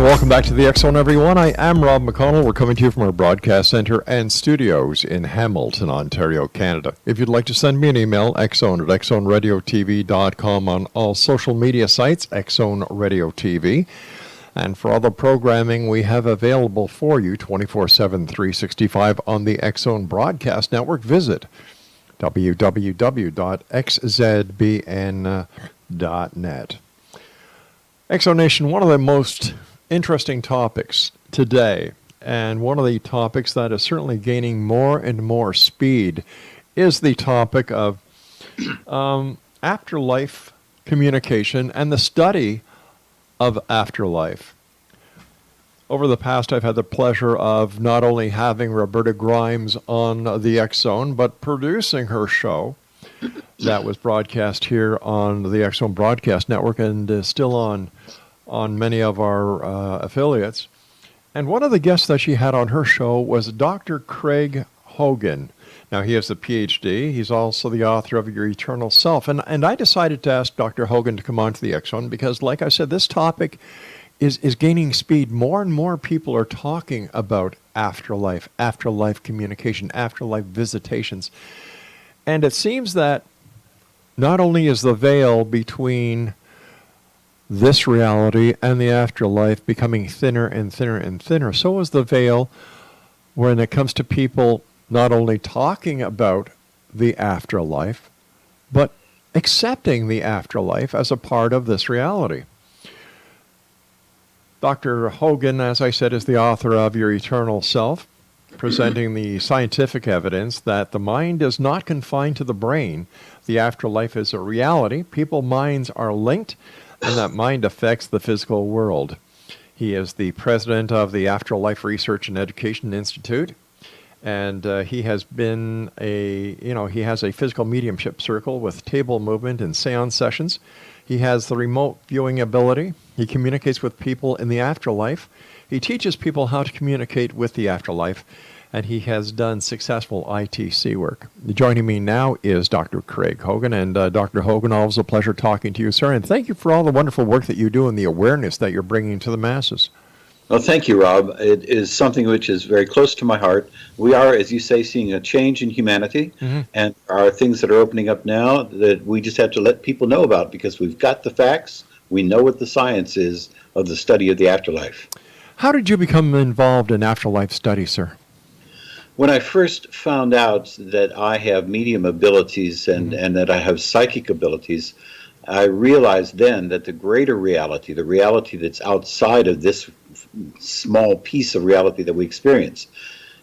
welcome back to the X Zone, everyone. I am Rob McConnell. We're coming to you from our broadcast center and studios in Hamilton, Ontario, Canada. If you'd like to send me an email, xzone@xzoneradiotv.com, on all social media sites, Xzone Radio TV. And for all the programming we have available for you 24/7, 365 on the X Zone Broadcast Network, visit www.xzbn.net. Exonation, one of the most interesting topics today, and one of the topics that is certainly gaining more and more speed, is the topic of afterlife communication and the study of afterlife. Over the past, I've had the pleasure of not only having Roberta Grimes on the X Zone, but producing her show that was broadcast here on the X Zone Broadcast Network and is still on many of our affiliates. And one of the guests that she had on her show was Dr. Craig Hogan. Now, he has a Ph.D. He's also the author of Your Eternal Self. And I decided to ask Dr. Hogan to come on to the X Zone because, like I said, this topic is gaining speed. More and more people are talking about afterlife communication, afterlife visitations. And it seems that not only is the veil between this reality and the afterlife becoming thinner and thinner and thinner, so is the veil when it comes to people not only talking about the afterlife, but accepting the afterlife as a part of this reality. Dr. Hogan, as I said, is the author of Your Eternal Self, presenting the scientific evidence that the mind is not confined to the brain. The afterlife is a reality. People's minds are linked, and that mind affects the physical world. He is the president of the Afterlife Research and Education Institute, and he has been he has a physical mediumship circle with table movement and seance sessions. He has the remote viewing ability. He communicates with people in the afterlife. He teaches people how to communicate with the afterlife, and he has done successful ITC work. Joining me now is Dr. Craig Hogan. And Dr. Hogan, always a pleasure talking to you, sir. And thank you for all the wonderful work that you do and the awareness that you're bringing to the masses. Well, thank you, Rob. It is something which is very close to my heart. We are, as you say, seeing a change in humanity, and are things that are opening up now that we just have to let people know about because we've got the facts. We know what the science is of the study of the afterlife. How did you become involved in afterlife study, sir? When I first found out that I have medium abilities and that I have psychic abilities, I realized then that the greater reality, the reality that's outside of this small piece of reality that we experience,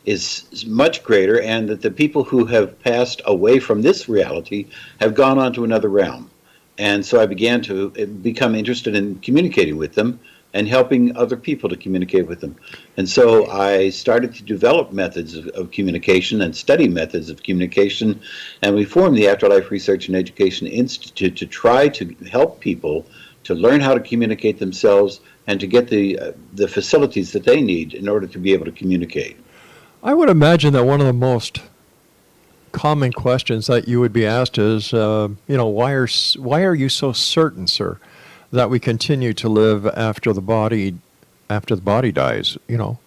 is much greater, and that the people who have passed away from this reality have gone on to another realm. And so I began to become interested in communicating with them and helping other people to communicate with them. And so I started to develop methods of communication and study methods of communication, and we formed the Afterlife Research and Education Institute to try to help people to learn how to communicate themselves and to get the facilities that they need in order to be able to communicate. I would imagine that one of the most common questions that you would be asked is, why are you so certain, sir, that we continue to live after the body dies? Well,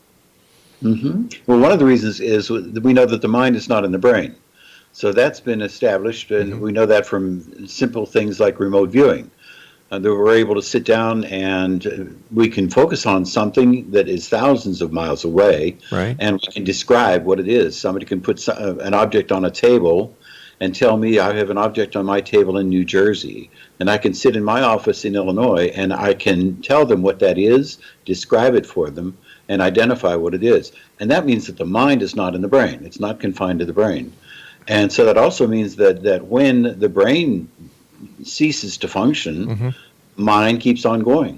one of the reasons is that we know that the mind is not in the brain. So that's been established, and we know that from simple things like remote viewing. That we're able to sit down and we can focus on something that is thousands of miles away, right, and we can describe what it is. Somebody can put an object on a table and tell me I have an object on my table in New Jersey, and I can sit in my office in Illinois and I can tell them what that is, describe it for them, and identify what it is. And that means that the mind is not in the brain. It's not confined to the brain. And so that also means that when the brain ceases to function, mind keeps on going.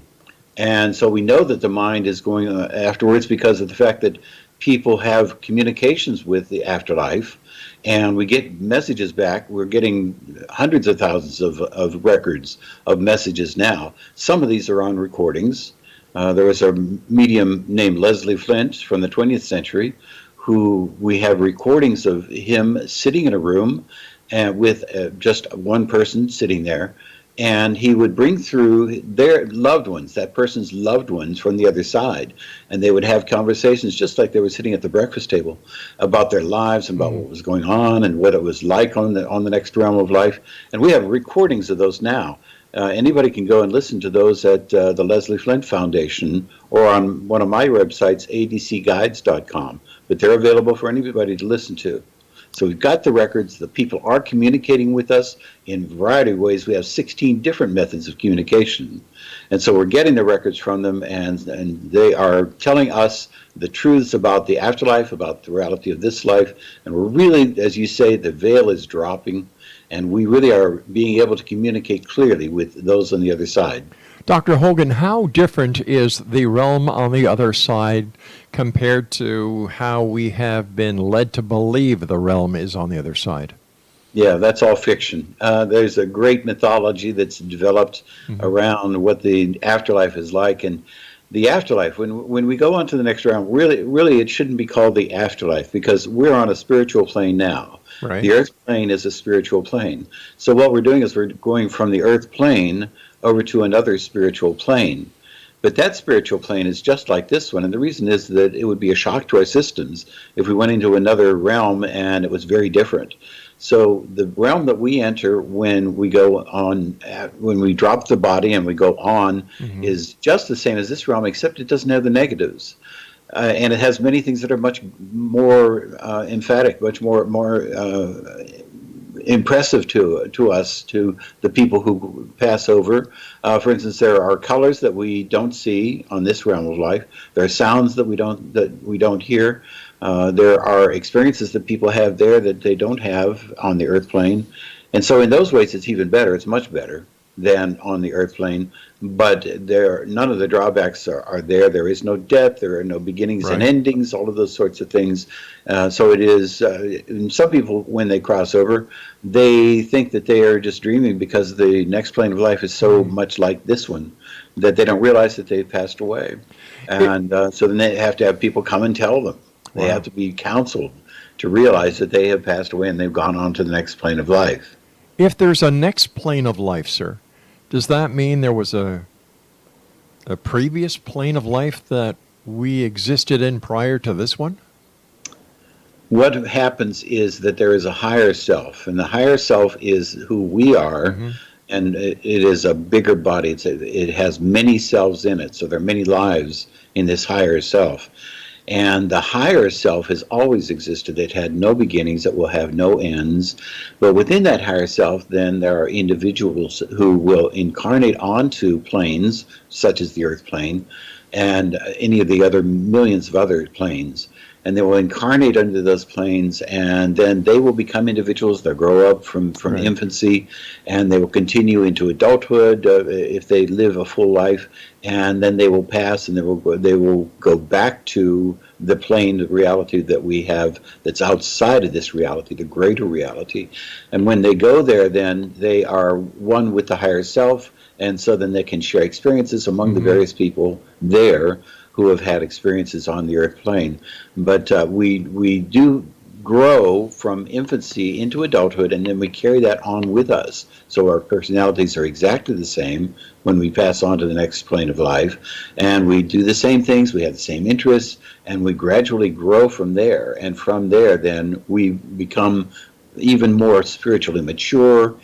And so we know that the mind is going afterwards because of the fact that people have communications with the afterlife, and we get messages back. We're getting hundreds of thousands of records of messages now. Some of these are on recordings. There was a medium named Leslie Flint from the 20th century who we have recordings of him sitting in a room and with just one person sitting there, and he would bring through their loved ones, that person's loved ones from the other side, and they would have conversations just like they were sitting at the breakfast table about their lives and about what was going on and what it was like on the next realm of life. And we have recordings of those now. Anybody can go and listen to those at the Leslie Flint Foundation or on one of my websites, adcguides.com. But they're available for anybody to listen to. So we've got the records. The people are communicating with us in a variety of ways. We have 16 different methods of communication. And so we're getting the records from them, and they are telling us the truths about the afterlife, about the reality of this life. And we're really, as you say, the veil is dropping, and we really are being able to communicate clearly with those on the other side. Dr. Hogan, how different is the realm on the other side compared to how we have been led to believe the realm is on the other side? Yeah, that's all fiction. There's a great mythology that's developed around what the afterlife is like. And the afterlife, when we go on to the next round, really it shouldn't be called the afterlife, because we're on a spiritual plane now. Right. The earth plane is a spiritual plane. So what we're doing is we're going from the earth plane over to another spiritual plane. But that spiritual plane is just like this one, and the reason is that it would be a shock to our systems if we went into another realm and it was very different. So the realm that we enter when we go on, when we drop the body and we go on, is just the same as this realm, except it doesn't have the negatives. And it has many things that are much more emphatic, much more impressive to us, to the people who pass over. For instance, there are colors that we don't see on this realm of life. There are sounds that we don't hear. There are experiences that people have there that they don't have on the earth plane. And so in those ways, it's even better. It's much better than on the earth plane. But none of the drawbacks are there. There is no death. There are no beginnings and endings, all of those sorts of things. So it is, some people, when they cross over, they think that they are just dreaming because the next plane of life is so much like this one that they don't realize that they've passed away. And so then they have to have people come and tell them. They have to be counseled to realize that they have passed away and they've gone on to the next plane of life. If there's a next plane of life, sir, does that mean there was a previous plane of life that we existed in prior to this one? What happens is that there is a higher self, and the higher self is who we are, and it is a bigger body. It has many selves in it, so there are many lives in this higher self. And the higher self has always existed. It had no beginnings. It will have no ends. But within that higher self, then there are individuals who will incarnate onto planes, such as the earth plane, and any of the other millions of other planes. And they will incarnate under those planes, and then they will become individuals. They'll grow up from infancy, and they will continue into adulthood if they live a full life, and then they will pass, and they will go back to the plane of reality that we have that's outside of this reality, the greater reality. And when they go there, then they are one with the higher self, and so then they can share experiences among the various people there who have had experiences on the earth plane. But we do grow from infancy into adulthood, and then we carry that on with us. So our personalities are exactly the same when we pass on to the next plane of life, and we do the same things, we have the same interests, and we gradually grow from there. And from there, then we become even more spiritually mature,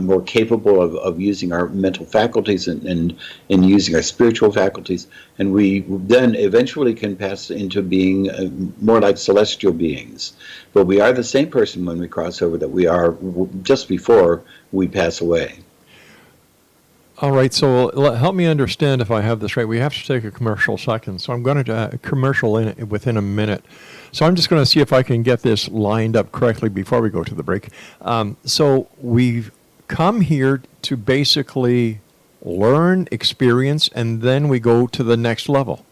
more capable of using our mental faculties and using our spiritual faculties. And we then eventually can pass into being more like celestial beings. But we are the same person when we cross over that we are just before we pass away. All right, so help me understand if I have this right. We have to take a commercial second, so I'm going to commercial within a minute. So I'm just going to see if I can get this lined up correctly before we go to the break. So we've come here to basically learn, experience, and then we go to the next level.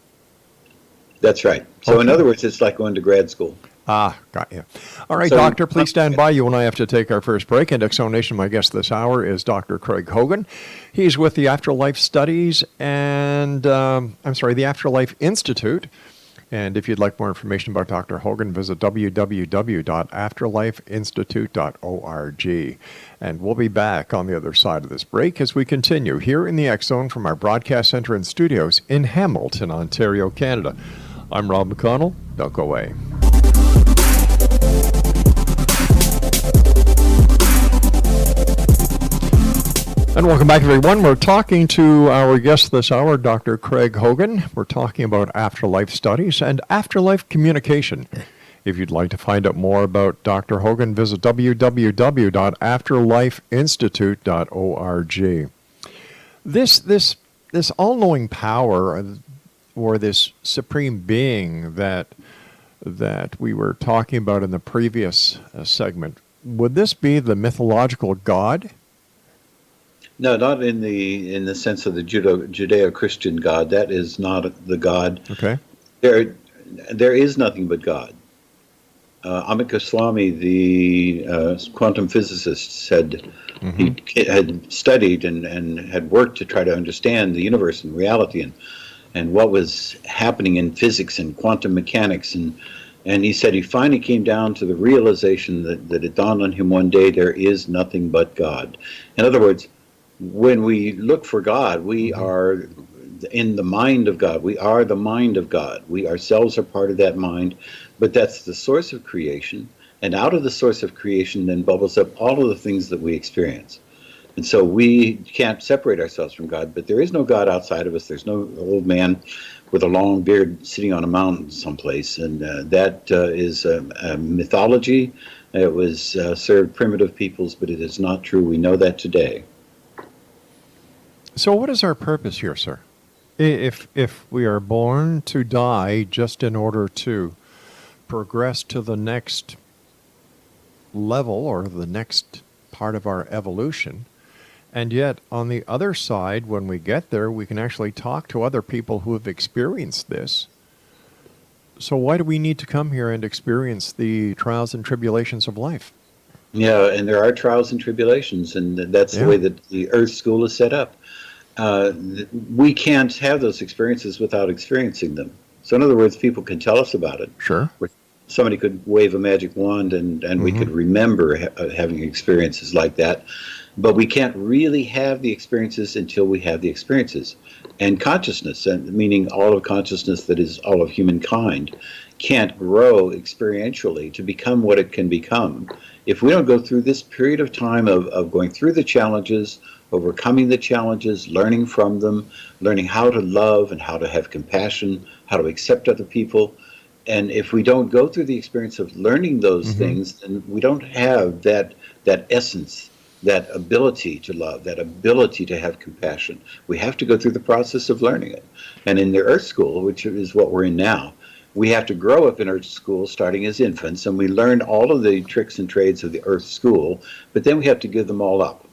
That's right. So in other words, it's like going to grad school. Ah, got you. All right, So- Doctor, please stand by. You and I have to take our first break. And Nation, my guest this hour is Dr. Craig Hogan. He's with the Afterlife Studies and, the Afterlife Institute. And if you'd like more information about Dr. Hogan, visit www.afterlifeinstitute.org. And we'll be back on the other side of this break as we continue here in the X Zone from our broadcast center and studios in Hamilton, Ontario, Canada. I'm Rob McConnell. Don't go away. And welcome back, everyone. We're talking to our guest this hour, Dr. Craig Hogan. We're talking about afterlife studies and afterlife communication. If you'd like to find out more about Dr. Hogan, visit www.afterlifeinstitute.org. This all-knowing power, or this supreme being that we were talking about in the previous segment, would this be the mythological God? No, not in the sense of the Judeo-Christian God. That is not the God. Okay. There is nothing but God. Amit Goswami, the quantum physicist, said he had studied and had worked to try to understand the universe and reality and what was happening in physics and quantum mechanics. And he said he finally came down to the realization that it dawned on him one day, there is nothing but God. In other words, when we look for God, we are in the mind of God. We are the mind of God. We ourselves are part of that mind, but that's the source of creation. And out of the source of creation then bubbles up all of the things that we experience. And so we can't separate ourselves from God, but there is no God outside of us. There's no old man with a long beard sitting on a mountain someplace. And that is a mythology. It was served primitive peoples, but it is not true. We know that today. So what is our purpose here, sir? If we are born to die just in order to progress to the next level or the next part of our evolution, and yet on the other side, when we get there, we can actually talk to other people who have experienced this. So why do we need to come here and experience the trials and tribulations of life? Yeah, and there are trials and tribulations, and that's the way that the Earth School is set up. We can't have those experiences without experiencing them. So in other words, people can tell us about it. Sure. Somebody could wave a magic wand and we could remember having experiences like that. But we can't really have the experiences until we have the experiences. And consciousness, and meaning all of consciousness that is all of humankind, can't grow experientially to become what it can become if we don't go through this period of time of going through the challenges, overcoming the challenges, learning from them, learning how to love and how to have compassion, how to accept other people. And if we don't go through the experience of learning those things, then we don't have that essence, that ability to love, that ability to have compassion. We have to go through the process of learning it. And in the Earth School, which is what we're in now, we have to grow up in Earth School starting as infants, and we learn all of the tricks and trades of the Earth School, but then we have to give them all up.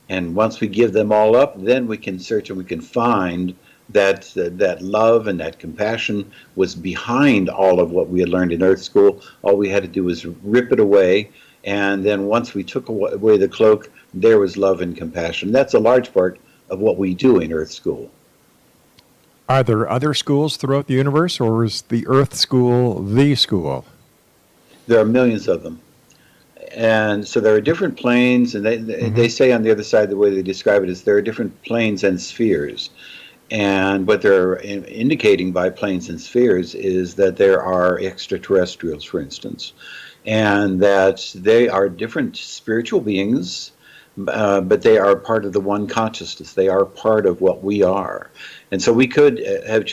And once we give them all up, then we can search and we can find that love and that compassion was behind all of what we had learned in Earth School. All we had to do was rip it away, and then once we took away the cloak, there was love and compassion. That's a large part of what we do in Earth School. Are there other schools throughout the universe, or is the Earth School the school? There are millions of them. And so there are different planes, and they say on the other side, the way they describe it is there are different planes and spheres. And what they're indicating by planes and spheres is that there are extraterrestrials, for instance, and that they are different spiritual beings, but they are part of the one consciousness. They are part of what we are. And so we could have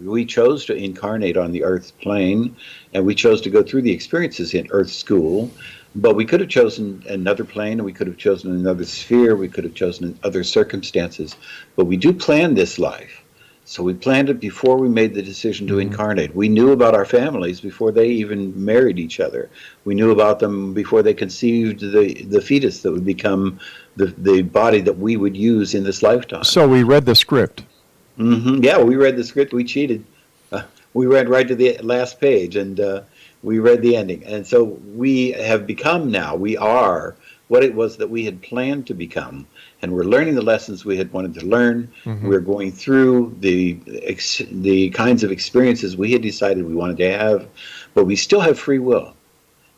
we chose to incarnate on the Earth plane, and we chose to go through the experiences in Earth School, but we could have chosen another plane, and we could have chosen another sphere, we could have chosen other circumstances, but we do plan this life. So we planned it before we made the decision to incarnate. We knew about our families before they even married each other. We knew about them before they conceived the fetus that would become the body that we would use in this lifetime. So we read the script. Yeah, we read the script. We cheated. We read right to the last page, and we read the ending. And so we have become now, we are what it was that we had planned to become. And we're learning the lessons we had wanted to learn. We're going through the kinds of experiences we had decided we wanted to have, but we still have free will.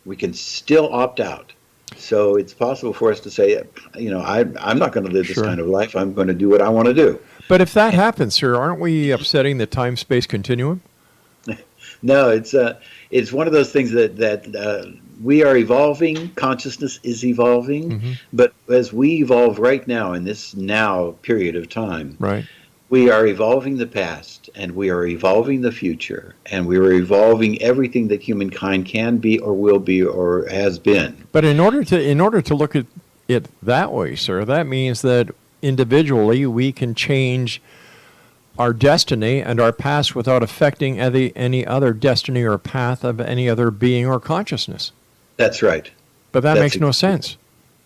We can still opt out. So it's possible for us to say, I'm not going to live this kind of life. I'm going to do what I want to do. But if that happens, sir, aren't we upsetting the time-space continuum? No, it's one of those things that we are evolving. Consciousness is evolving, but as we evolve right now in this now period of time, right, we are evolving the past, and we are evolving the future, and we are evolving everything that humankind can be, or will be, or has been. But in order to look at it that way, sir, that means that individually we can change our destiny and our past without affecting any other destiny or path of any other being or consciousness. That's right. But that makes no sense.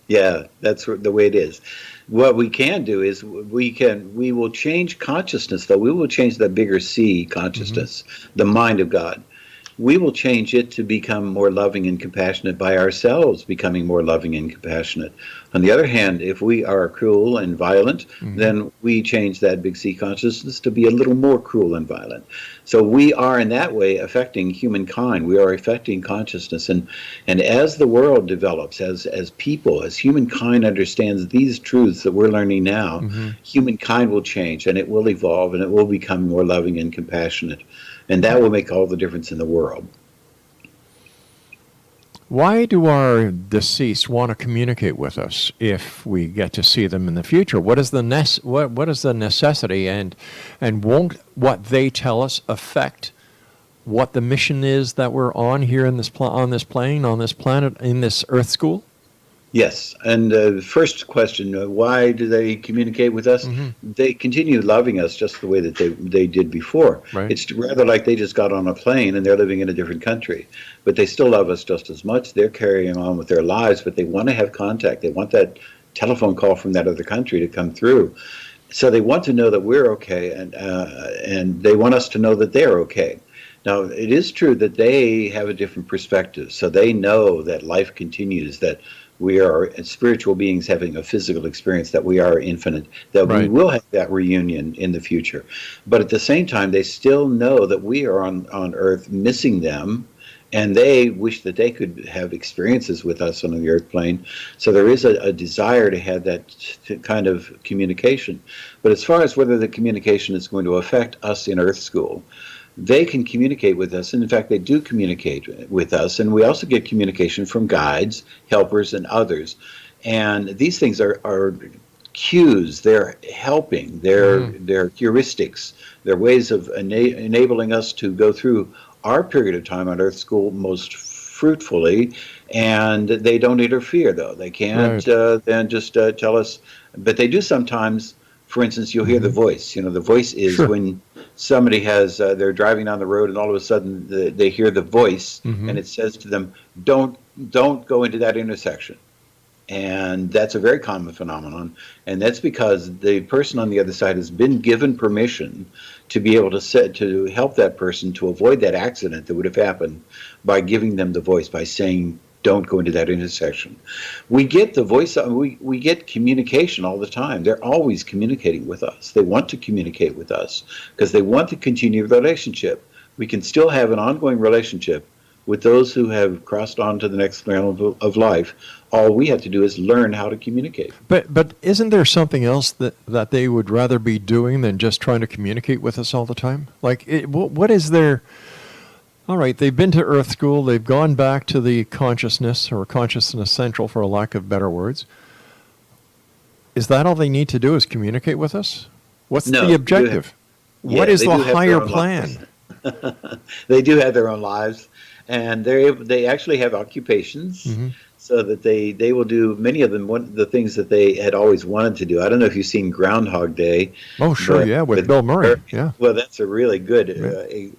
Yeah, that's the way it is. What we can do is we will change consciousness, though. We will change the bigger C consciousness, the mind of God. We will change it to become more loving and compassionate by ourselves, becoming more loving and compassionate. On the other hand, if we are cruel and violent, then we change that big C consciousness to be a little more cruel and violent. So we are in that way affecting humankind. We are affecting consciousness. And as the world develops, as people, as humankind understands these truths that we're learning now, humankind will change, and it will evolve, and it will become more loving and compassionate. And that will make all the difference in the world. Why do our deceased want to communicate with us if we get to see them in the future? What is the necessity, and won't what they tell us affect what the mission is that we're on here in on this plane, on this planet, in this Earth school? Yes, and the first question, why do they communicate with us? They continue loving us just the way that they did before. Right. It's rather like they just got on a plane and they're living in a different country, but they still love us just as much. They're carrying on with their lives, but they want to have contact. They want that telephone call from that other country to come through. So they want to know that we're okay, and they want us to know that they're okay. Now, it is true that they have a different perspective, so they know that life continues, that we are spiritual beings having a physical experience, that we are infinite, that we will have that reunion in the future. But at the same time, they still know that we are on Earth missing them, and they wish that they could have experiences with us on the Earth plane. So there is a desire to have that kind of communication. But as far as whether the communication is going to affect us in Earth School, they can communicate with us, and in fact they do communicate with us, and we also get communication from guides, helpers, and others. And these things are cues, they're helping, they're heuristics, they're ways of enabling us to go through our period of time on Earth School most fruitfully, and they don't interfere, though. They can't then just tell us, but they do sometimes. For instance, you'll hear the voice. The voice is when somebody they're driving down the road, and all of a sudden they hear the voice, and it says to them, don't go into that intersection. And that's a very common phenomenon, and that's because the person on the other side has been given permission to be able to help that person to avoid that accident that would have happened by giving them the voice, by saying, don't go into that intersection. We get the voice, we get communication all the time. They're always communicating with us. They want to communicate with us because they want to continue the relationship. We can still have an ongoing relationship with those who have crossed on to the next realm of life. All we have to do is learn how to communicate. But isn't there something else that they would rather be doing than just trying to communicate with us all the time? Like, what is their... All right, they've been to Earth School, they've gone back to the consciousness, or consciousness central for a lack of better words. Is that all they need to do, is communicate with us? What's the objective? What is the higher plan? They do have their own lives, and they actually have occupations, so that they will do, many of them, the things that they had always wanted to do. I don't know if you've seen Groundhog Day. Oh, sure, yeah, with Bill Murray. Yeah. Well, that's a really good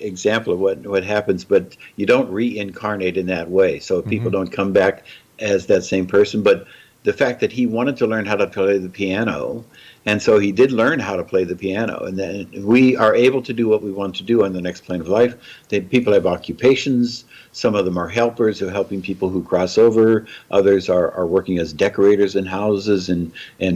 example of what happens, but you don't reincarnate in that way, so people don't come back as that same person. But the fact that he wanted to learn how to play the piano, and so he did learn how to play the piano, and then we are able to do what we want to do on the next plane of life. People have occupations, Some of them are helpers who are helping people who cross over. Others are working as decorators in houses and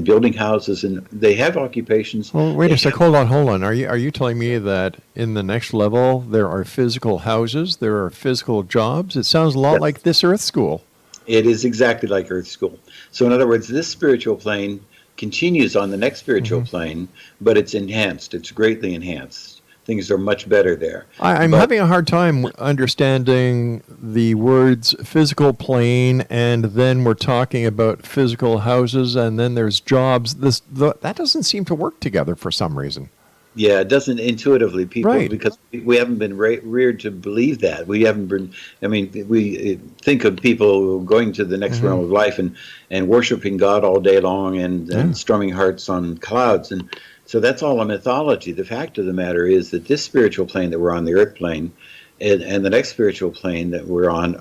building houses, and they have occupations. Well, wait a sec. Hold on. Are you telling me that in the next level there are physical houses, there are physical jobs? It sounds a lot Yes. like this Earth School. It is exactly like Earth School. So in other words, this spiritual plane continues on the next spiritual plane, but it's enhanced. It's greatly enhanced. Things are much better there. I'm But having a hard time understanding the words physical plane, and then we're talking about physical houses, and then there's jobs. That doesn't seem to work together for some reason. yeah, it doesn't intuitively people Right. because we haven't been reared to believe that. We haven't been. I mean, we think of people going to the next realm of life and worshiping God all day long and strumming hearts on clouds, and so that's all a mythology. The fact of the matter is that this spiritual plane that we're on, the earth plane, and the next spiritual plane that we're on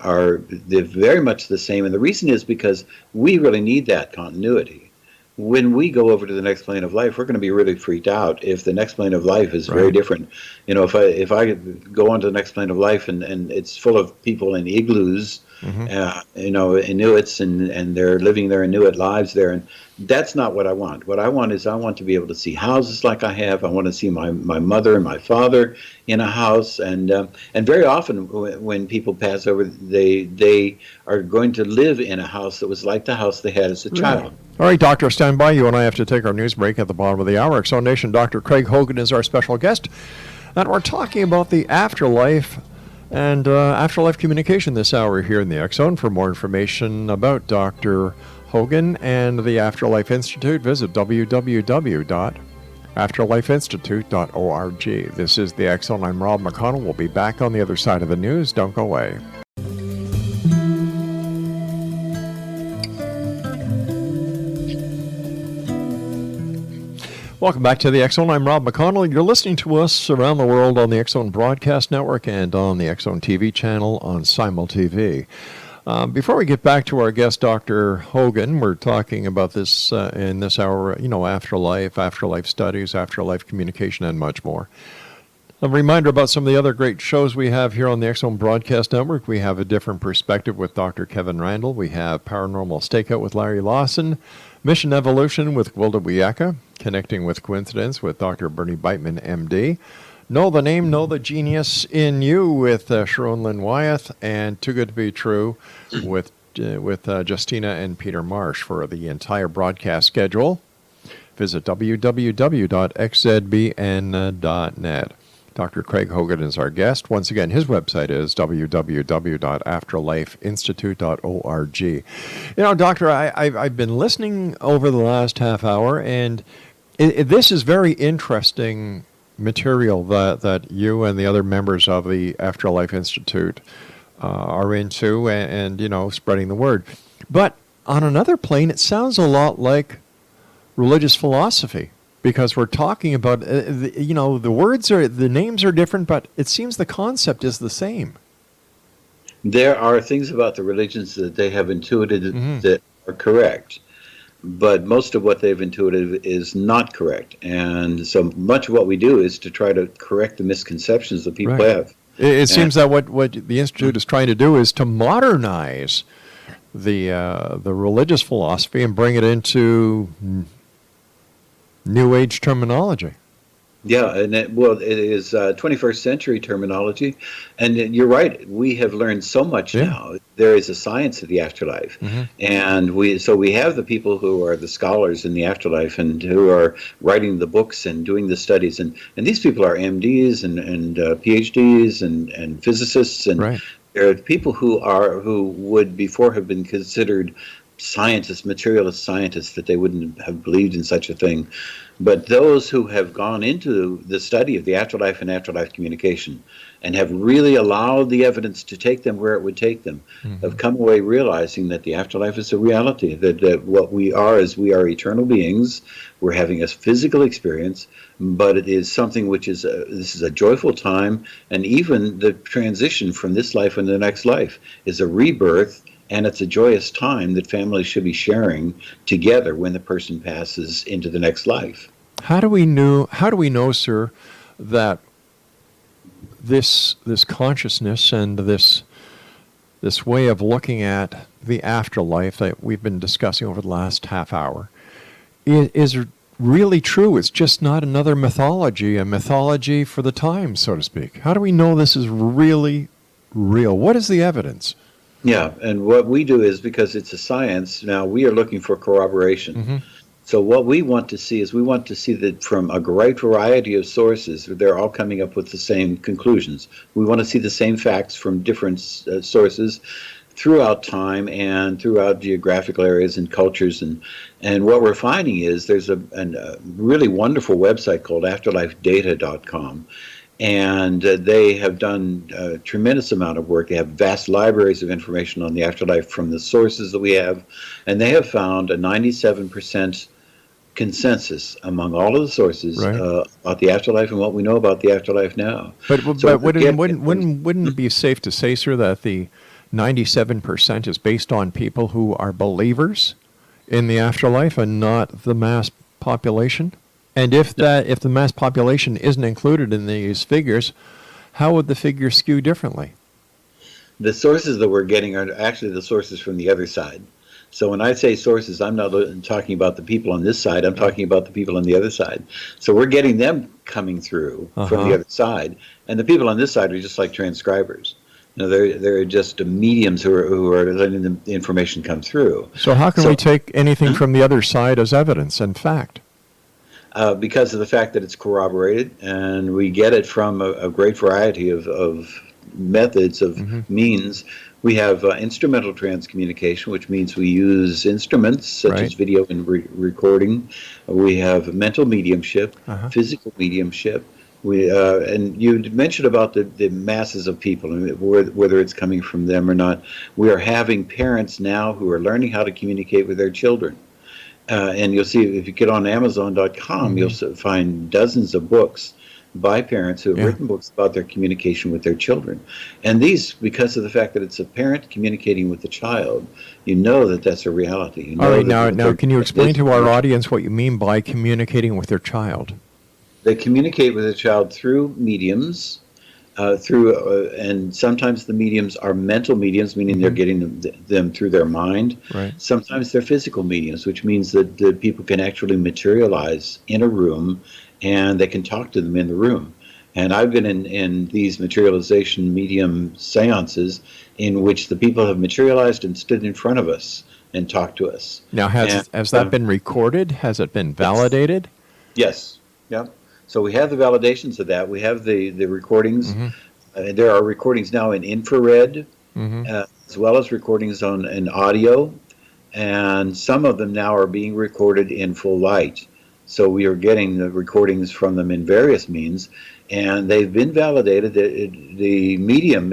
they're very much the same. And the reason is because we really need that continuity. When we go over to the next plane of life, we're going to be really freaked out if the next plane of life is very Right. different. You know, if I go on to the next plane of life and it's full of people in igloos, you know, Inuits, and they're living their Inuit lives there, and that's not what I want. What I want is I want to be able to see houses like I have. I want to see my mother and my father in a house, and very often when people pass over, they are going to live in a house that was like the house they had as a child. All right, Doctor, stand by. You and I have to take our news break at the bottom of the hour. X Zone Nation, Dr. Craig Hogan is our special guest, and we're talking about the afterlife and afterlife communication this hour here in the X Zone. For more information about Dr. Hogan and the Afterlife Institute, visit www.afterlifeinstitute.org. This is the X Zone. I'm Rob McConnell. We'll be back on the other side of the news. Don't go away. Welcome back to the X Zone. I'm Rob McConnell. You're listening to us around the world on the X Zone Broadcast Network and on the X Zone TV channel on Simul TV. Before we get back to our guest, Dr. Hogan, we're talking about this in this hour, you know, afterlife studies, afterlife communication, and much more. A reminder about some of the other great shows we have here on the X Zone Broadcast Network. We have A Different Perspective with Dr. Kevin Randall. We have Paranormal Stakeout with Larry Lawson. Mission Evolution with Gwilda Wiyaka. Connecting with Coincidence with Dr. Bernie Beitman, M.D. Know the Name, Know the Genius in You with Sharon Lynn Wyeth. And Too Good to Be True with Justina and Peter Marsh. For the entire broadcast schedule, visit www.xzbn.net. Dr. Craig Hogan is our guest. Once again, his website is www.afterlifeinstitute.org. You know, Doctor, I've been listening over the last half hour, and this is very interesting material that you and the other members of the Afterlife Institute are into and, you know, spreading the word. But on another plane, it sounds a lot like religious philosophy. Because we're talking about, you know, the names are different, but it seems the concept is the same. There are things about the religions that they have intuited that are correct, but most of what they've intuited is not correct. And so much of what we do is to try to correct the misconceptions that people have. It seems that what the Institute is trying to do is to modernize the religious philosophy and bring it into New Age terminology. Yeah, and it is 21st century terminology, and you're right. We have learned so much now. There is a science of the afterlife, and we have the people who are the scholars in the afterlife and who are writing the books and doing the studies, and these people are MDs and Ph.D.s and physicists, and there are people who would before have been considered scientists, materialist scientists, that they wouldn't have believed in such a thing. But those who have gone into the study of the afterlife and afterlife communication and have really allowed the evidence to take them where it would take them have come away realizing that the afterlife is a reality, that what we are is we are eternal beings. We're having a physical experience, but it is something which is this is a joyful time, and even the transition from this life and the next life is a rebirth. And it's a joyous time that families should be sharing together when the person passes into the next life. How do we know, sir, that this consciousness and this this way of looking at the afterlife that we've been discussing over the last half hour is really true. It's just not another mythology, a mythology for the times, so to speak. How do we know this is really real? What is the evidence? Yeah, and what we do is, because it's a science, now we are looking for corroboration. Mm-hmm. So what we want to see is we want to see that from a great variety of sources, they're all coming up with the same conclusions. We want to see the same facts from different sources throughout time and throughout geographical areas and cultures. And what we're finding is there's a really wonderful website called afterlifedata.com. And they have done a tremendous amount of work. They have vast libraries of information on the afterlife from the sources that we have. And they have found a 97% consensus among all of the sources about the afterlife and what we know about the afterlife now. But wouldn't it be safe to say, sir, that the 97% is based on people who are believers in the afterlife and not the mass population? And if the mass population isn't included in these figures, how would the figures skew differently? The sources that we're getting are actually the sources from the other side. So when I say sources, I'm not talking about the people on this side. I'm talking about the people on the other side. So we're getting them coming through from the other side, and the people on this side are just like transcribers. You know, they're just mediums who are letting the information come through. So how can we take anything from the other side as evidence and fact? Because of the fact that it's corroborated, and we get it from a great variety of methods, of means. We have instrumental transcommunication, which means we use instruments such as video and recording. We have mental mediumship, physical mediumship. And you mentioned about the masses of people, and whether it's coming from them or not. We are having parents now who are learning how to communicate with their children. And you'll see, if you get on Amazon.com, you'll find dozens of books by parents who have written books about their communication with their children. And these, because of the fact that it's a parent communicating with the child, you know that that's a reality. You know. All right, now can you explain to our audience what you mean by communicating with their child? They communicate with their child through mediums, and sometimes the mediums are mental mediums, meaning they're getting them through their mind. Right. Sometimes they're physical mediums, which means that the people can actually materialize in a room, and they can talk to them in the room. And I've been in these materialization medium seances in which the people have materialized and stood in front of us and talked to us. Now, has that been recorded? Has it been validated? Yes. Yeah. So we have the validations of that. We have the recordings. There are recordings now in infrared, as well as recordings in audio, and some of them now are being recorded in full light. So we are getting the recordings from them in various means, and they've been validated. The medium,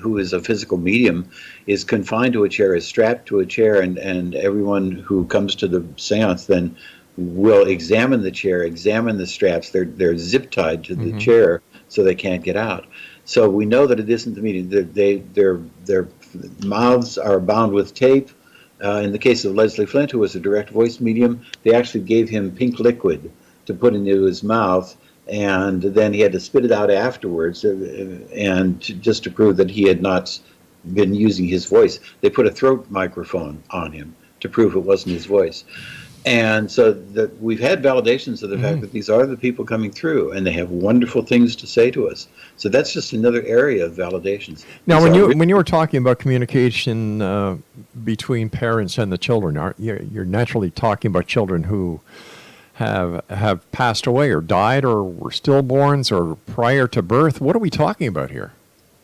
who is a physical medium, is confined to a chair, is strapped to a chair, and everyone who comes to the seance then will examine the chair, examine the straps. They're zip tied to the chair so they can't get out. So we know that it isn't the medium. Their mouths are bound with tape. In the case of Leslie Flint, who was a direct voice medium, they actually gave him pink liquid to put into his mouth, and then he had to spit it out afterwards, and just to prove that he had not been using his voice. They put a throat microphone on him to prove it wasn't his voice. And so we've had validations of the fact that these are the people coming through, and they have wonderful things to say to us. So that's just another area of validations. Now, when you were talking about communication between parents and the children, you're naturally talking about children who have passed away or died or were stillborns or prior to birth. What are we talking about here?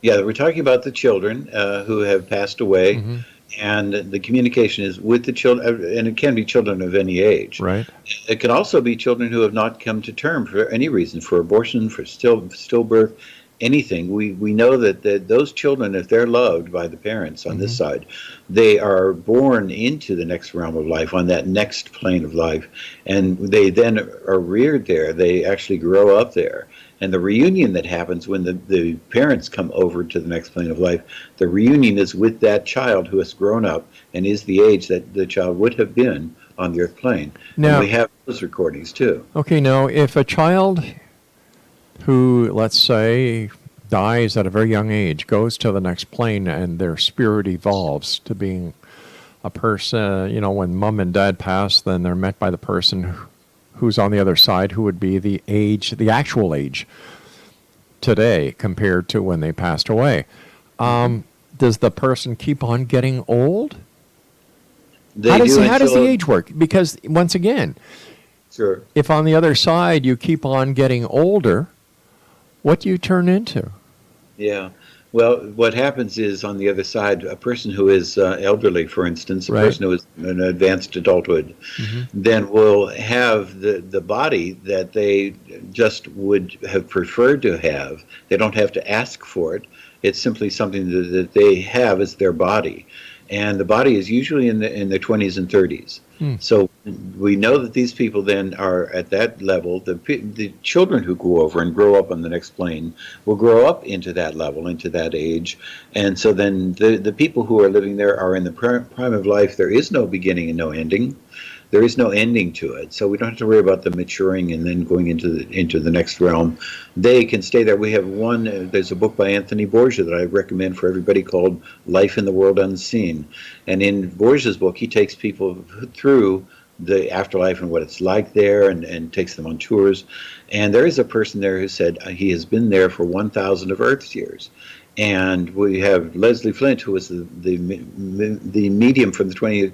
Yeah, we're talking about the children who have passed away. And the communication is with the children, and it can be children of any age. Right. It can also be children who have not come to term for any reason, for abortion, for stillbirth, anything. We know that those children, if they're loved by the parents on this side, they are born into the next realm of life, on that next plane of life, and they then are reared there. They actually grow up there. And the reunion that happens when the parents come over to the next plane of life, the reunion is with that child who has grown up and is the age that the child would have been on the earth plane. Now, and we have those recordings too. Okay, now if a child who, let's say, dies at a very young age, goes to the next plane, and their spirit evolves to being a person. When mom and dad pass, then they're met by the person who's on the other side, who would be the actual age today compared to when they passed away. Does the person keep on getting old? How does the age work? Because once again, sure, if on the other side you keep on getting older, what do you turn into? Yeah. Well, what happens is on the other side, a person who is elderly, for instance, a person who is in advanced adulthood, then will have the body that they just would have preferred to have. They don't have to ask for it. It's simply something that they have as their body. And the body is usually in their 20s and 30s. So we know that these people then are at that level. The children who go over and grow up on the next plane will grow up into that level, into that age. And so then the people who are living there are in the prime of life. There is no beginning and no ending. There is no ending to it. So we don't have to worry about them maturing and then going into the next realm. They can stay there. We have there's a book by Anthony Borgia that I recommend for everybody called Life in the World Unseen. And in Borgia's book, he takes people through the afterlife and what it's like there, and takes them on tours. And there is a person there who said he has been there for 1,000 of Earth's years. And we have Leslie Flint, who was the medium from the 20th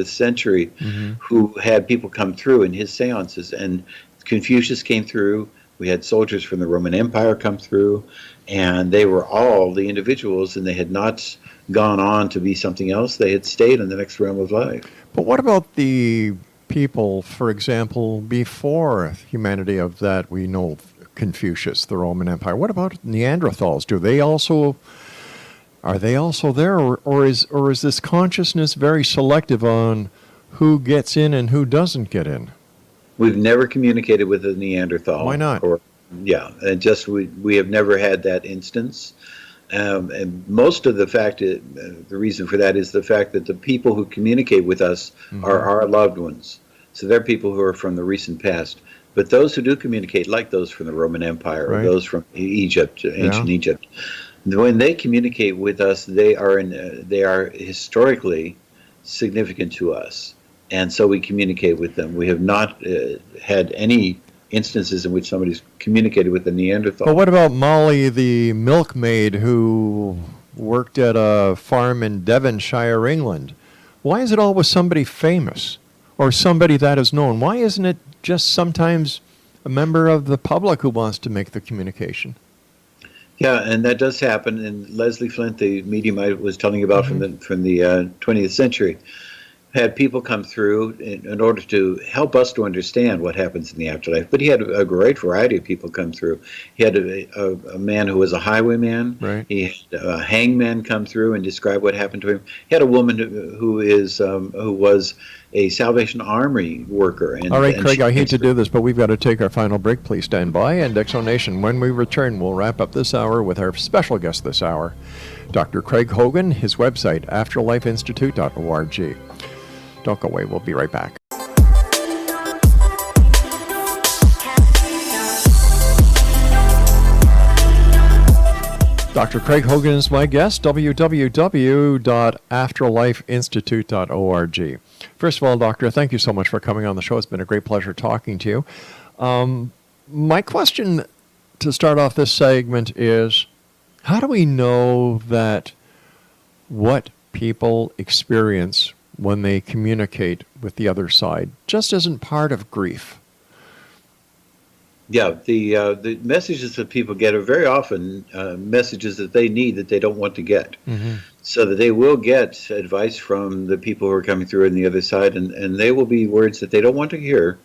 century, who had people come through in his seances. And Confucius came through. We had soldiers from the Roman Empire come through, and they were all the individuals, and they had not gone on to be something else. They had stayed in the next realm of life. But what about the people, for example, before humanity of that we know, Confucius, the Roman Empire? What about Neanderthals? Are they also there, or is this consciousness very selective on who gets in and who doesn't get in? We've never communicated with a Neanderthal. Why not? We have never had that instance. And most of the reason for that is the fact that the people who communicate with us are our loved ones. So they're people who are from the recent past. But those who do communicate, like those from the Roman Empire or those from Egypt, ancient Egypt, when they communicate with us, they are historically significant to us, and so we communicate with them. We have not had any instances in which somebody's communicated with a Neanderthal. But what about Molly, the milkmaid who worked at a farm in Devonshire, England? Why is it always somebody famous or somebody that is known? Why isn't it just sometimes a member of the public who wants to make the communication? Yeah, and that does happen. And Leslie Flint, the medium I was telling you about from the 20th century, had people come through in order to help us to understand what happens in the afterlife. But he had a great variety of people come through. He had a man who was a highwayman. Right. He had a hangman come through and describe what happened to him. He had a woman who was a Salvation Army worker. All right, Craig, I hate to do this, but we've got to take our final break. Please stand by. And Exonation, when we return, we'll wrap up this hour with our special guest this hour, Dr. Craig Hogan, his website, afterlifeinstitute.org. Don't go away. We'll be right back. Dr. Craig Hogan is my guest, www.afterlifeinstitute.org. First of all, Doctor, thank you so much for coming on the show. It's been a great pleasure talking to you. My question to start off this segment is, how do we know that what people experience when they communicate with the other side just isn't part of grief? Yeah, the messages that people get are very often messages that they need that they don't want to get. So that they will get advice from the people who are coming through on the other side, and they will be words that they don't want to hear,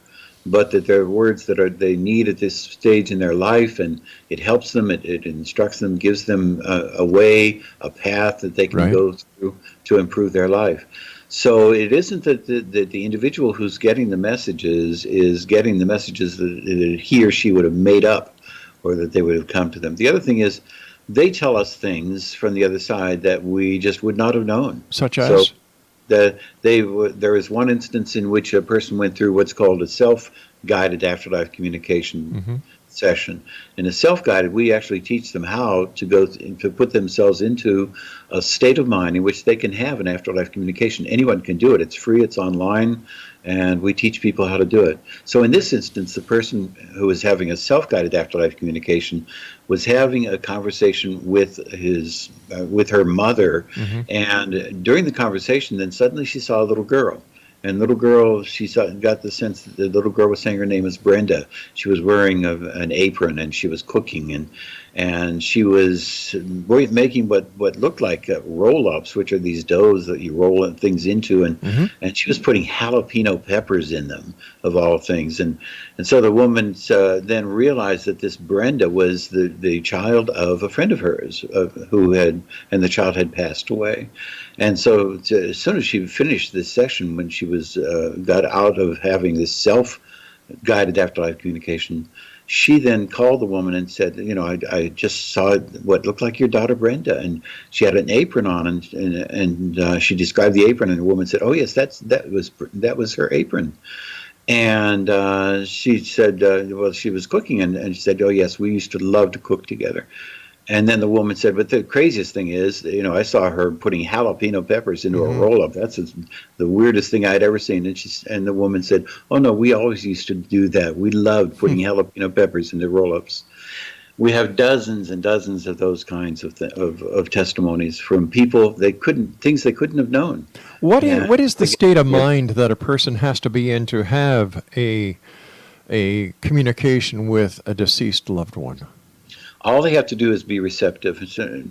but that they're words that they need at this stage in their life, and it helps them, it instructs them, gives them a way, a path that they can go through to improve their life. So it isn't that the individual who's getting the messages is getting the messages that he or she would have made up, or that they would have come to them. The other thing is, they tell us things from the other side that we just would not have known. Such as? So there is one instance in which a person went through what's called a self-guided afterlife communication session. In a self-guided, we actually teach them how to to put themselves into a state of mind in which they can have an afterlife communication. Anyone can do it. It's free, it's online, and we teach people how to do it. So in this instance, the person who was having a self-guided afterlife communication was having a conversation with with her mother, and during the conversation, then suddenly she saw a little girl. And little girl, got the sense that the little girl was saying her name was Brenda. She was wearing an apron, and she was cooking, and she was making what looked like roll-ups, which are these doughs that you roll things into, and she was putting jalapeno peppers in them, of all things. And so the woman then realized that this Brenda was the child of a friend of hers, and the child had passed away. And so as soon as she finished this session, when she got out of having this self-guided afterlife communication, she then called the woman and said, I just saw what looked like your daughter Brenda, and she had an apron on, and she described the apron, and the woman said, oh yes, that was her apron. And she said, well, she was cooking, and she said, oh yes, we used to love to cook together. And then the woman said, but the craziest thing is, I saw her putting jalapeno peppers into a roll-up. That's the weirdest thing I'd ever seen. And the woman said, oh, no, we always used to do that. We loved putting jalapeno peppers into roll-ups. We have dozens and dozens of those kinds of testimonies from people things they couldn't have known. What is the state of mind that a person has to be in to have a communication with a deceased loved one? All they have to do is be receptive.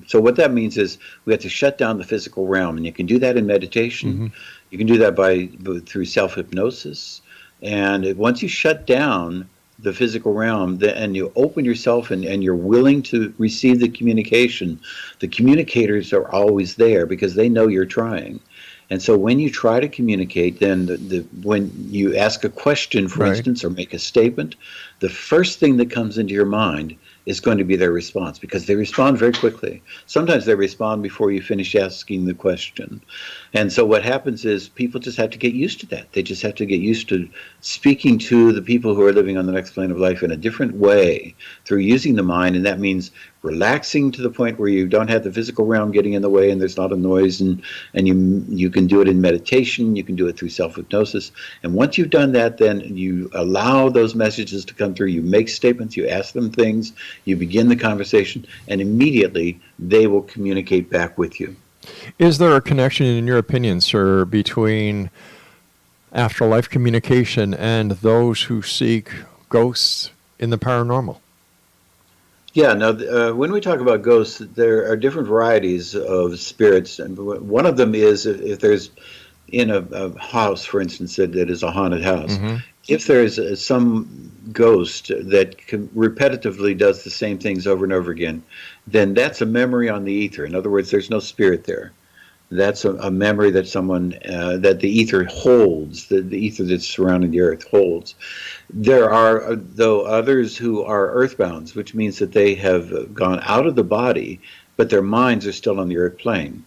So what that means is we have to shut down the physical realm, and you can do that in meditation. You can do that through self-hypnosis. And once you shut down the physical realm and you open yourself and you're willing to receive the communication, the communicators are always there because they know you're trying. And so when you try to communicate, then when you ask a question, for instance, or make a statement, the first thing that comes into your mind is going to be their response, because they respond very quickly. Sometimes they respond before you finish asking the question. And so what happens is people just have to get used to that. They just have to get used to speaking to the people who are living on the next plane of life in a different way through using the mind, and that means relaxing to the point where you don't have the physical realm getting in the way and there's not a noise, and you can do it in meditation, you can do it through self-hypnosis. And once you've done that, then you allow those messages to come through, you make statements, you ask them things, you begin the conversation, and immediately they will communicate back with you. Is there a connection, in your opinion, sir, between afterlife communication and those who seek ghosts in the paranormal? Yeah, now when we talk about ghosts, there are different varieties of spirits. And one of them is if there's in a house, for instance, that is a haunted house, if there is some ghost that repetitively does the same things over and over again, then that's a memory on the ether. In other words, there's no spirit there. That's a memory that that the ether holds, the ether that's surrounding the earth holds. There are, though, others who are earthbounds, which means that they have gone out of the body, but their minds are still on the earth plane.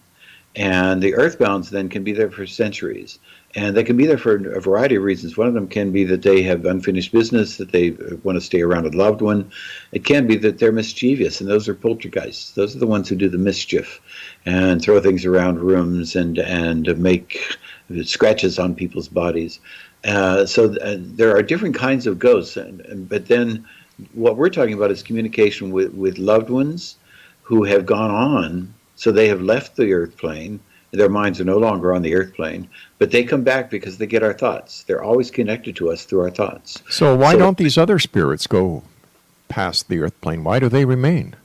And the earthbounds then can be there for centuries. And they can be there for a variety of reasons. One of them can be that they have unfinished business, that they want to stay around a loved one. It can be that they're mischievous, and those are poltergeists. Those are the ones who do the mischief and throw things around rooms and make scratches on people's bodies. So there are different kinds of ghosts. But then what we're talking about is communication with loved ones who have gone on. So they have left the earth plane. Their minds are no longer on the earth plane, but they come back because they get our thoughts. They're always connected to us through our thoughts. So why don't these other spirits go past the earth plane? Why do they remain?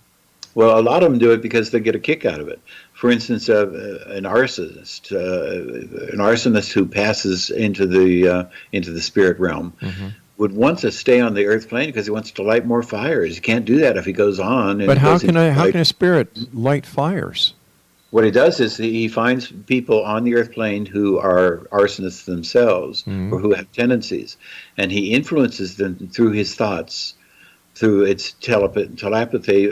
Well, a lot of them do it because they get a kick out of it. For instance, an arsonist who passes into the spirit realm would want to stay on the earth plane because he wants to light more fires. He can't do that if he goes on. But how can a spirit light fires? What he does is he finds people on the earth plane who are arsonists themselves, or who have tendencies, and he influences them through his thoughts, through its telepathy,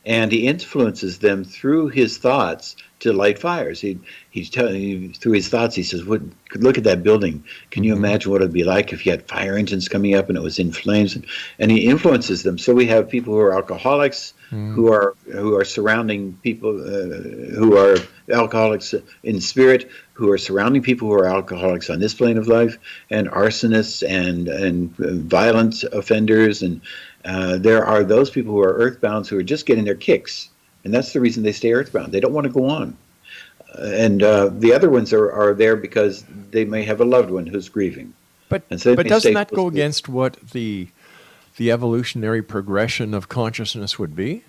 and he influences them through his thoughts to light fires. He's telling you through his thoughts. He says, "What? Look at that building. Can you imagine what it'd be like if you had fire engines coming up and it was in flames?" And he influences them. So we have people who are alcoholics, who are surrounding people who are alcoholics in spirit, who are surrounding people who are alcoholics on this plane of life, and arsonists and violent offenders, and there are those people who are earthbound who are just getting their kicks. And that's the reason they stay earthbound. They don't want to go on. And the other ones are there because they may have a loved one who's grieving. But doesn't that go against what the evolutionary progression of consciousness would be?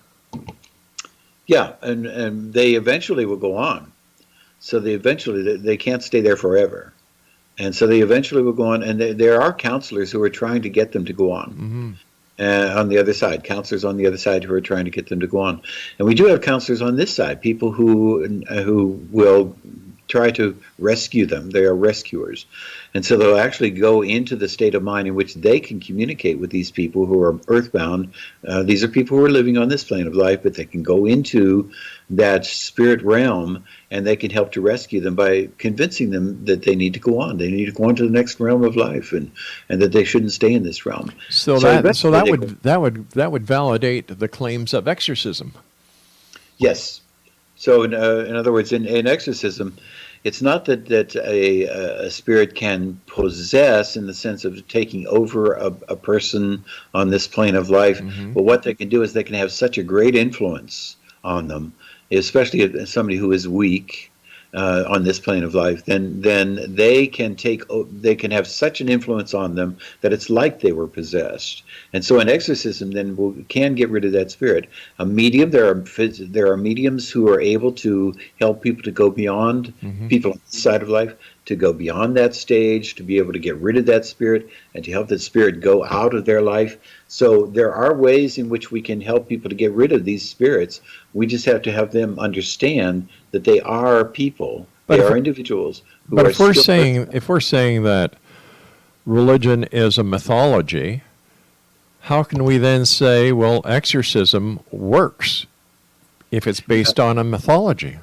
Yeah, and they eventually will go on. So they can't stay there forever. And so they eventually will go on. And there are counselors who are trying to get them to go on. Mm-hmm. On the other side, counselors on the other side who are trying to get them to go on. And we do have counselors on this side, people who will try to rescue them. They are rescuers. And so they'll actually go into the state of mind in which they can communicate with these people who are earthbound. These are people who are living on this plane of life, but they can go into that spirit realm and they can help to rescue them by convincing them that they need to go on. They need to go on to the next realm of life, and that they shouldn't stay in this realm. So that would validate the claims of exorcism. Yes. So in other words, in exorcism, it's not that a spirit can possess in the sense of taking over a person on this plane of life, but what they can do is they can have such a great influence on them, especially if somebody who is weak on this plane of life, then they can have such an influence on them that it's like they were possessed. And so in exorcism, then we can get rid of that spirit. A medium, there are mediums who are able to help people to go beyond people on this side of life, to go beyond that stage, to be able to get rid of that spirit and to help that spirit go out of their life. So there are ways in which we can help people to get rid of these spirits. We just have to have them understand that they are people, they are individuals. But if we're saying that religion is a mythology, how can we then say, well, exorcism works if it's based on a mythology?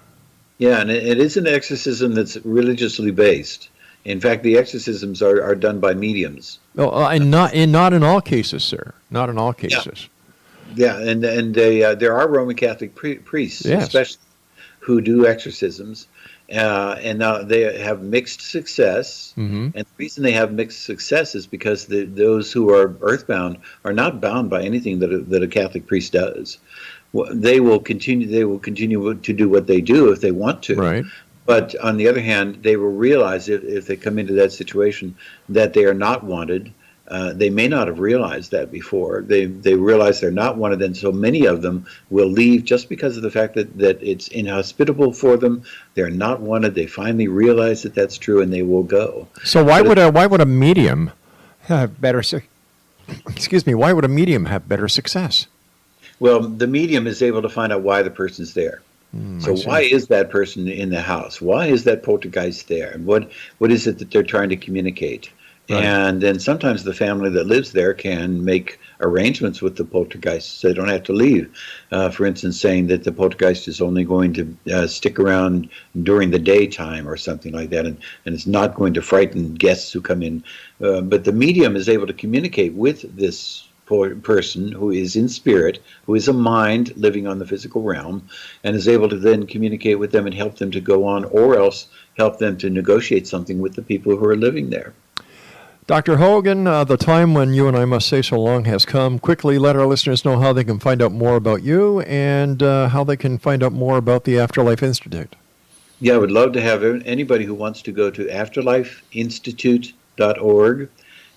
Yeah, and it is an exorcism that's religiously based. In fact, the exorcisms are done by mediums. Oh, and not in all cases, sir. Not in all cases. Yeah, and there are Roman Catholic priests, especially, who do exorcisms, and now they have mixed success. And the reason they have mixed success is because those who are earthbound are not bound by anything that a Catholic priest does. They will continue to do what they do if they want to. Right. But on the other hand, they will realize if they come into that situation that they are not wanted. They may not have realized that before. They realize they're not wanted, and so many of them will leave just because of the fact that it's inhospitable for them. They're not wanted. They finally realize that that's true, and they will go. So why would a medium have better? Why would a medium have better success? Well, the medium is able to find out why the person's there. So why is that person in the house? Why is that poltergeist there? And what is it that they're trying to communicate? Right. And then sometimes the family that lives there can make arrangements with the poltergeist so they don't have to leave. For instance, saying that the poltergeist is only going to stick around during the daytime or something like that, and it's not going to frighten guests who come in. But the medium is able to communicate with this person who is in spirit, who is a mind living on the physical realm, and is able to then communicate with them and help them to go on, or else help them to negotiate something with the people who are living there. Dr. Hogan, the time when you and I must say so long has come. Quickly let our listeners know how they can find out more about you and how they can find out more about the Afterlife Institute. Yeah, I would love to have anybody who wants to go to afterlifeinstitute.org,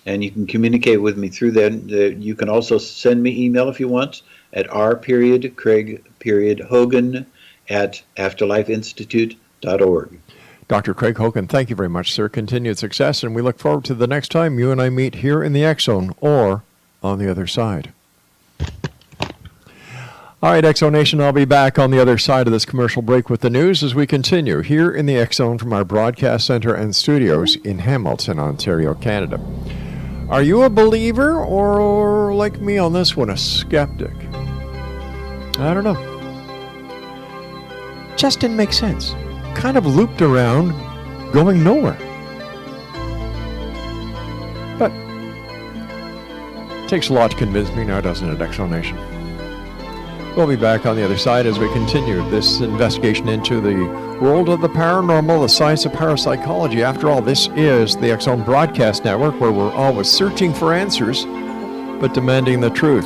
and you can communicate with me through that. You can also send me email if you want at r.craig.hogan@afterlifeinstitute.org. Dr. Craig Hogan, thank you very much, sir. Continued success, and we look forward to the next time you and I meet here in the X Zone or on the other side. All right, X Zone Nation, I'll be back on the other side of this commercial break with the news as we continue here in the X Zone from our broadcast center and studios in Hamilton, Ontario, Canada. Are you a believer or, like me on this one, a skeptic? I don't know. just didn't make sense. Kind of looped around, going nowhere. But it takes a lot to convince me now, doesn't it, Exo Nation? We'll be back on the other side as we continue this investigation into the world of the paranormal, the science of parapsychology. After all, this is the X Zone Broadcast Network, where we're always searching for answers, but demanding the truth.